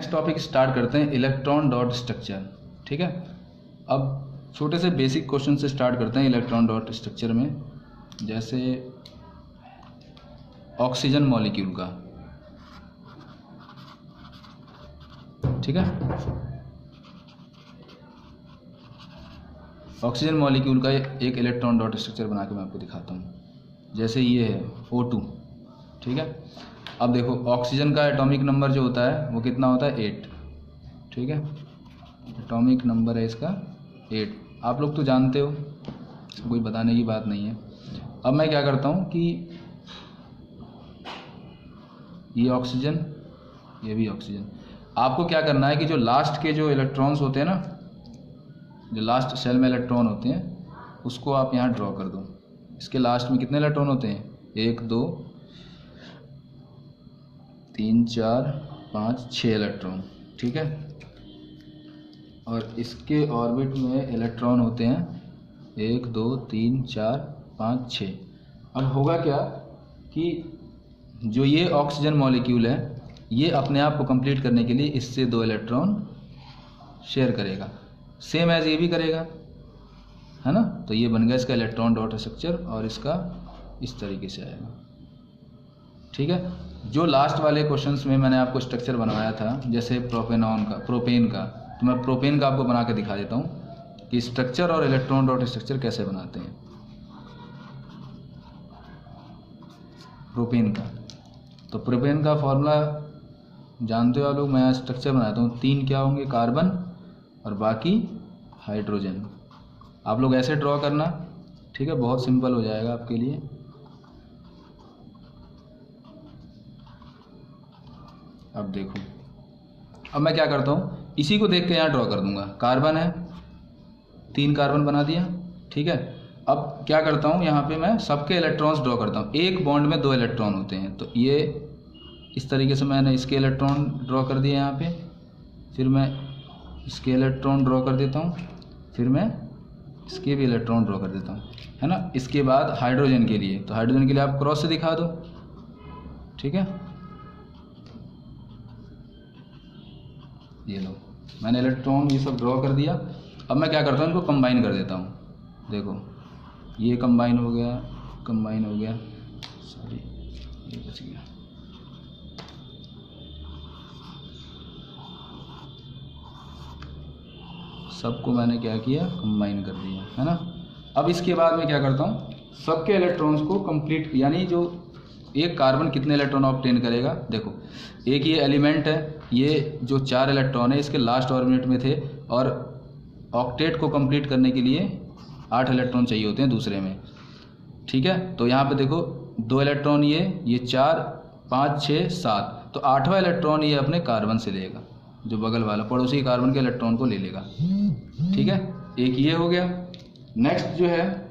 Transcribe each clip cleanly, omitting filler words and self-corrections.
Next topic start करते हैं, electron dot structure. ठीक है, अब छोटे से बेसिक क्वेश्चन से स्टार्ट करते हैं इलेक्ट्रॉन डॉट स्ट्रक्चर में। जैसे ऑक्सीजन मॉलिक्यूल का, ठीक है, ऑक्सीजन मॉलिक्यूल का एक इलेक्ट्रॉन डॉट स्ट्रक्चर बना के मैं आपको दिखाता हूँ। जैसे ये है O2, ठीक है। अब देखो ऑक्सीजन का एटॉमिक नंबर जो होता है वो कितना होता है 8, ठीक है, एटॉमिक नंबर है इसका 8। आप लोग तो जानते हो, कोई बताने की बात नहीं है। अब मैं क्या करता हूँ कि ये ऑक्सीजन, ये भी ऑक्सीजन, आपको क्या करना है कि जो लास्ट के जो इलेक्ट्रॉन्स होते हैं ना, जो लास्ट सेल में इलेक्ट्रॉन होते हैं उसको आप यहाँ ड्रॉ कर दो। इसके लास्ट में कितने इलेक्ट्रॉन होते हैं, 1 2 3 4 5 6 इलेक्ट्रॉन, ठीक है। और इसके ऑर्बिट में इलेक्ट्रॉन होते हैं 1 2 3 4 5 6। अब होगा क्या कि जो ये ऑक्सीजन मॉलिक्यूल है ये अपने आप को कंप्लीट करने के लिए इससे 2 इलेक्ट्रॉन शेयर करेगा, सेम एज ये भी करेगा, है ना। तो ये बन गया इसका इलेक्ट्रॉन डॉट स्ट्रक्चर और इसका इस तरीके से आएगा, ठीक है। जो लास्ट वाले क्वेश्चंस में मैंने आपको स्ट्रक्चर बनवाया था, जैसे प्रोपेन का, तो मैं प्रोपेन का आपको बना के दिखा देता हूँ कि स्ट्रक्चर और इलेक्ट्रॉन डॉट स्ट्रक्चर कैसे बनाते हैं प्रोपेन का। तो प्रोपेन का फॉर्मूला जानते हो आप लोग। मैं स्ट्रक्चर बनाता हूँ, 3 क्या होंगे, कार्बन और बाकी हाइड्रोजन। आप लोग ऐसे ड्रॉ करना, ठीक है, बहुत सिंपल हो जाएगा आपके लिए। अब देखो, अब मैं क्या करता हूँ, इसी को देख के यहाँ ड्रॉ कर दूंगा। कार्बन है, 3 कार्बन बना दिया, ठीक है। अब क्या करता हूँ, यहाँ पे मैं सबके इलेक्ट्रॉन्स ड्रॉ करता हूँ। एक बॉन्ड में 2 इलेक्ट्रॉन होते हैं, तो ये इस तरीके से मैंने इसके इलेक्ट्रॉन ड्रॉ कर दिए यहाँ पे, फिर मैं इसके इलेक्ट्रॉन ड्रॉ कर देता हूँ, फिर मैं इसके भी इलेक्ट्रॉन ड्रॉ कर देता हूँ, है ना। इसके बाद हाइड्रोजन के लिए, तो हाइड्रोजन के लिए आप क्रॉस से दिखा दो, ठीक है। ये लो, मैंने इलेक्ट्रॉन ये सब ड्रॉ कर दिया। अब मैं क्या करता हूँ, इनको कंबाइन कर देता हूँ। देखो ये कंबाइन हो गया, कंबाइन हो गया, सॉरी ये बच गया। सबको मैंने क्या किया, कंबाइन कर दिया, है ना। अब इसके बाद मैं क्या करता हूँ, सबके इलेक्ट्रॉन्स को कंप्लीट, यानी जो एक कार्बन कितने इलेक्ट्रॉन ऑब्टेन करेगा। देखो एक ये एलिमेंट है, ये जो 4 इलेक्ट्रॉन है इसके लास्ट ऑर्बिट में थे, और ऑक्टेट को कंप्लीट करने के लिए 8 इलेक्ट्रॉन चाहिए होते हैं दूसरे में, ठीक है। तो यहाँ पे देखो 2 इलेक्ट्रॉन ये 4 5 6 7, तो 8वां इलेक्ट्रॉन ये अपने कार्बन से लेगा, जो बगल वाला पड़ोसी कार्बन के इलेक्ट्रॉन को ले लेगा, ठीक है। एक ये हो गया। नेक्स्ट जो है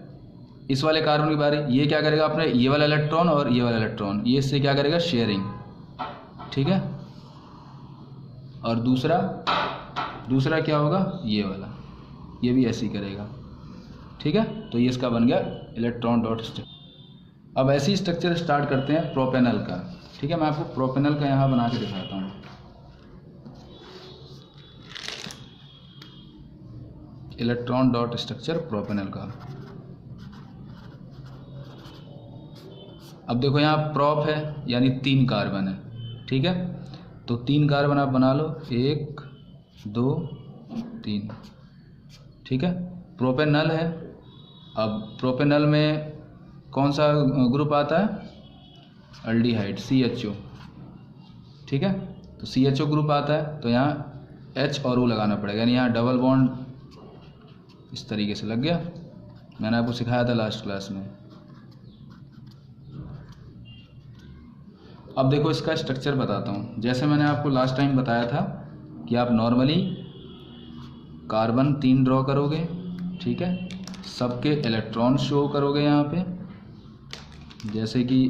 इस वाले कार्बन की बारी, ये क्या करेगा, अपने ये वाला इलेक्ट्रॉन और ये वाला इलेक्ट्रॉन ये इससे क्या करेगा, शेयरिंग, ठीक है। और दूसरा क्या होगा, ये वाला, ये भी ऐसे ही करेगा, ठीक है। तो ये इसका बन गया इलेक्ट्रॉन डॉट स्ट्रक्चर। अब ऐसी स्ट्रक्चर स्टार्ट करते हैं प्रोपेनल का, ठीक है। मैं आपको प्रोपेनल का यहाँ बना के दिखाता हूँ। इलेक्ट्रॉन डॉट स्ट्रक्चर प्रोपेनल का। अब देखो यहाँ प्रोप है, यानी 3 कार्बन है, ठीक है। तो 3 कार्बन आप बना लो, 1 2 3, ठीक है। प्रोपेनल है। अब प्रोपेनल में कौन सा ग्रुप आता है, अल्डिहाइड, CHO, ठीक है। तो CHO ग्रुप आता है, तो यहाँ H और O लगाना पड़ेगा, यानी यहाँ डबल बॉन्ड इस तरीके से लग गया। मैंने आपको सिखाया था लास्ट क्लास में। अब देखो इसका स्ट्रक्चर बताता हूँ। जैसे मैंने आपको लास्ट टाइम बताया था कि आप नॉर्मली कार्बन 3 ड्रॉ करोगे, ठीक है, सबके इलेक्ट्रॉन शो करोगे यहाँ पे। जैसे कि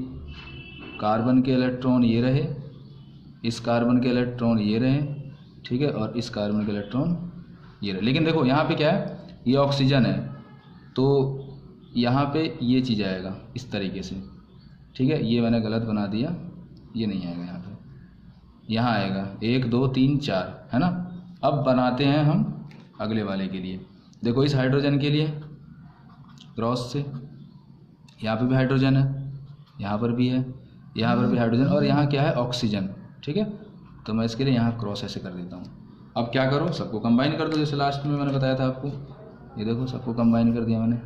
कार्बन के इलेक्ट्रॉन ये रहे, इस कार्बन के इलेक्ट्रॉन ये रहे, ठीक है, और इस कार्बन के इलेक्ट्रॉन ये रहे। लेकिन देखो यहाँ पे क्या है, ये ऑक्सीजन है, तो यहाँ पे ये चीज़ आएगा इस तरीके से, ठीक है। ये मैंने गलत बना दिया, ये नहीं आएगा यहाँ पे, यहाँ आएगा 1 2 3 4, है ना। अब बनाते हैं हम अगले वाले के लिए। देखो इस हाइड्रोजन के लिए क्रॉस से यहाँ पे भी हाइड्रोजन है, यहाँ पर भी है, यहाँ पर भी हाइड्रोजन, और यहाँ क्या है ऑक्सीजन, ठीक है। तो मैं इसके लिए यहाँ क्रॉस ऐसे कर देता हूँ। अब क्या करो, सबको कंबाइन कर दो, जैसे लास्ट में मैंने बताया था आपको। ये देखो सबको कंबाइन कर दिया मैंने,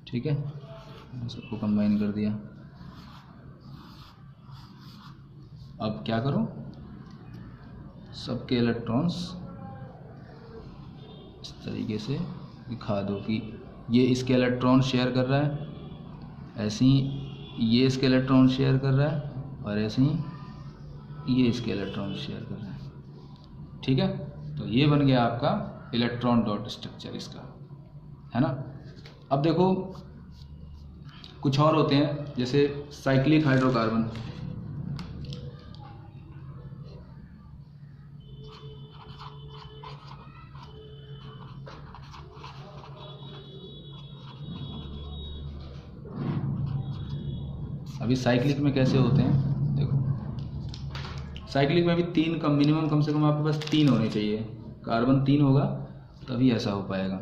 ठीक है, सबको कंबाइन कर दिया। अब क्या करो, सबके इलेक्ट्रॉन्स इस तरीके से दिखा दो कि ये इसके इलेक्ट्रॉन शेयर कर रहा है, ऐसे ही ये इसके इलेक्ट्रॉन शेयर कर रहा है, और ऐसे ही ये इसके इलेक्ट्रॉन शेयर कर रहा है, ठीक है। तो ये बन गया आपका इलेक्ट्रॉन डॉट स्ट्रक्चर इसका, है ना। अब देखो कुछ और होते हैं, जैसे साइक्लिक हाइड्रोकार्बन। अभी साइक्लिक में कैसे होते हैं, देखो साइक्लिक में भी 3 कम मिनिमम कम से कम आपके पास 3 होने चाहिए, कार्बन 3 होगा तभी ऐसा हो पाएगा।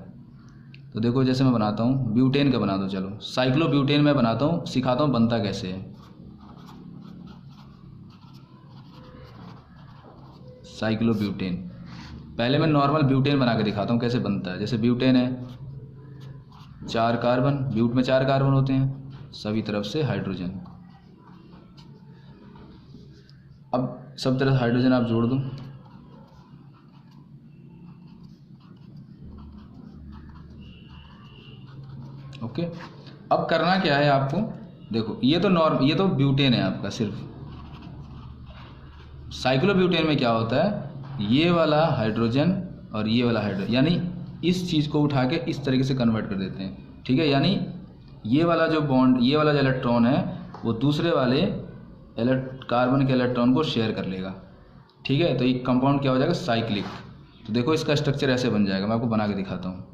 तो देखो जैसे मैं बनाता हूँ ब्यूटेन का बना दो, चलो साइक्लो ब्यूटेन मैं बनाता हूँ, सिखाता हूँ बनता कैसे है। साइक्लो ब्यूटेन, पहले मैं नॉर्मल ब्यूटेन बना के दिखाता हूँ कैसे बनता है। जैसे ब्यूटेन है 4 कार्बन, ब्यूट में 4 कार्बन होते हैं, सभी तरफ से हाइड्रोजन। अब सब तरफ हाइड्रोजन आप जोड़ दो, ओके। अब करना क्या है आपको, देखो ये तो ब्यूटेन है आपका सिर्फ। साइक्लो ब्यूटेन में क्या होता है, ये वाला हाइड्रोजन और ये वाला हाइड्रोजन, यानी इस चीज़ को उठा के इस तरीके से कन्वर्ट कर देते हैं, ठीक है। यानी ये वाला जो बॉन्ड, ये वाला जो इलेक्ट्रॉन है वो दूसरे वाले कार्बन के इलेक्ट्रॉन को शेयर कर लेगा, ठीक है। तो ये कंपाउंड क्या हो जाएगा, साइक्लिक। तो देखो इसका स्ट्रक्चर ऐसे बन जाएगा, मैं आपको बना के दिखाता हूँ।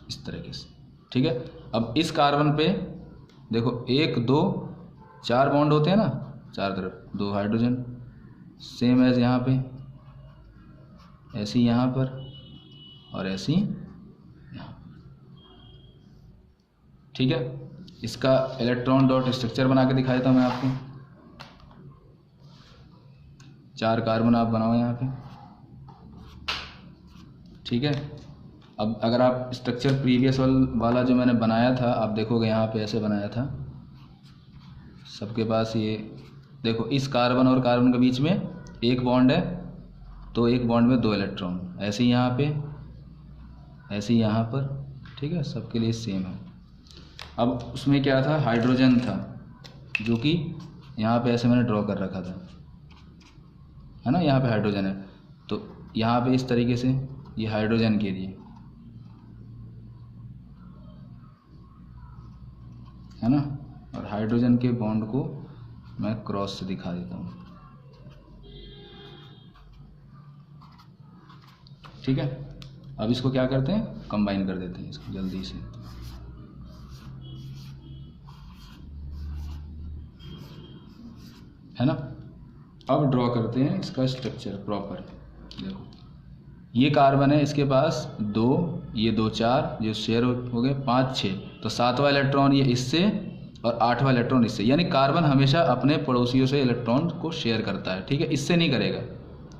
इस तरीके से, ठीक है। अब इस कार्बन पे देखो 1 2 4 बॉन्ड होते हैं ना, चार तरफ 2 हाइड्रोजन, सेम एज यहाँ पे, ऐसे ही यहाँ पर और ऐसे ही यहाँ, ठीक है। इसका इलेक्ट्रॉन डॉट स्ट्रक्चर बना के दिखा देता हूँ मैं आपको। 4 कार्बन आप बनाओ यहाँ पे, ठीक है। अब अगर आप स्ट्रक्चर प्रीवियस वाला जो मैंने बनाया था, आप देखोगे यहाँ पे ऐसे बनाया था, सबके पास ये देखो इस कार्बन और कार्बन के बीच में 1 बॉन्ड है, तो 1 बॉन्ड में 2 इलेक्ट्रॉन, ऐसे ही यहाँ पे, ऐसे ही यहाँ पर, ठीक है, सबके लिए सेम है। अब उसमें क्या था, हाइड्रोजन था, जो कि यहाँ पे ऐसे मैंने ड्रॉ कर रखा था, है ना। यहाँ पे हाइड्रोजन है, तो यहाँ पे इस तरीके से ये हाइड्रोजन के लिए, है ना। और हाइड्रोजन के बॉन्ड को मैं क्रॉस से दिखा देता हूँ, ठीक है। अब इसको क्या करते हैं, कंबाइन कर देते हैं इसको जल्दी से, है ना। अब ड्रॉ करते हैं इसका स्ट्रक्चर प्रॉपर। देखो ये कार्बन है, इसके पास 2, ये 2 4 जो शेयर हो गए, 5 6, तो 7वां इलेक्ट्रॉन ये इससे और 8वां इलेक्ट्रॉन इससे, यानी कार्बन हमेशा अपने पड़ोसियों से इलेक्ट्रॉन को शेयर करता है, ठीक है, इससे नहीं करेगा,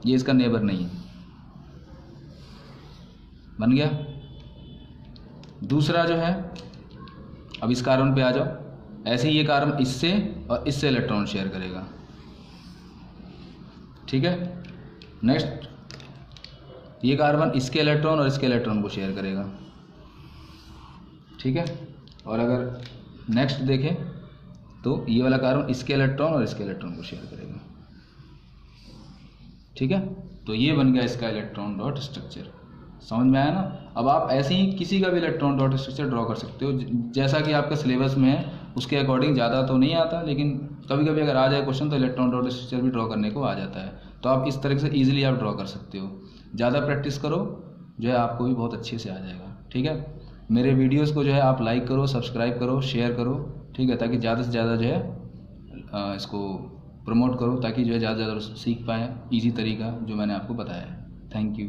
ये इसका नेबर नहीं है। बन गया। दूसरा जो है, अब इस कार्बन पे आ जाओ, ऐसे ही ये कार्बन इससे और इससे इलेक्ट्रॉन शेयर करेगा, ठीक है। नेक्स्ट ये कार्बन इसके इलेक्ट्रॉन और इसके इलेक्ट्रॉन को शेयर करेगा, ठीक है। और अगर नेक्स्ट देखें तो ये वाला कार्बन इसके इलेक्ट्रॉन और इसके इलेक्ट्रॉन को शेयर करेगा, ठीक है। तो ये बन गया इसका इलेक्ट्रॉन डॉट स्ट्रक्चर, समझ में आया ना। अब आप ऐसे ही किसी का भी इलेक्ट्रॉन डॉट स्ट्रक्चर ड्रॉ कर सकते हो, जैसा कि आपका सिलेबस में है उसके अकॉर्डिंग। ज़्यादा तो नहीं आता, लेकिन कभी कभी अगर आ जाए क्वेश्चन तो इलेक्ट्रॉन डॉट स्ट्रक्चर भी ड्रॉ करने को आ जाता है, तो आप इस तरह से ईजिली आप ड्रॉ कर सकते हो। ज़्यादा प्रैक्टिस करो, जो है आपको भी बहुत अच्छे से आ जाएगा, ठीक है। मेरे वीडियोस को जो है आप लाइक करो, सब्सक्राइब करो, शेयर करो, ठीक है, ताकि ज़्यादा से ज़्यादा जो है इसको प्रमोट करो, ताकि जो है ज़्यादा से ज़्यादा सीख पाए इजी तरीका जो मैंने आपको बताया है। Thank you.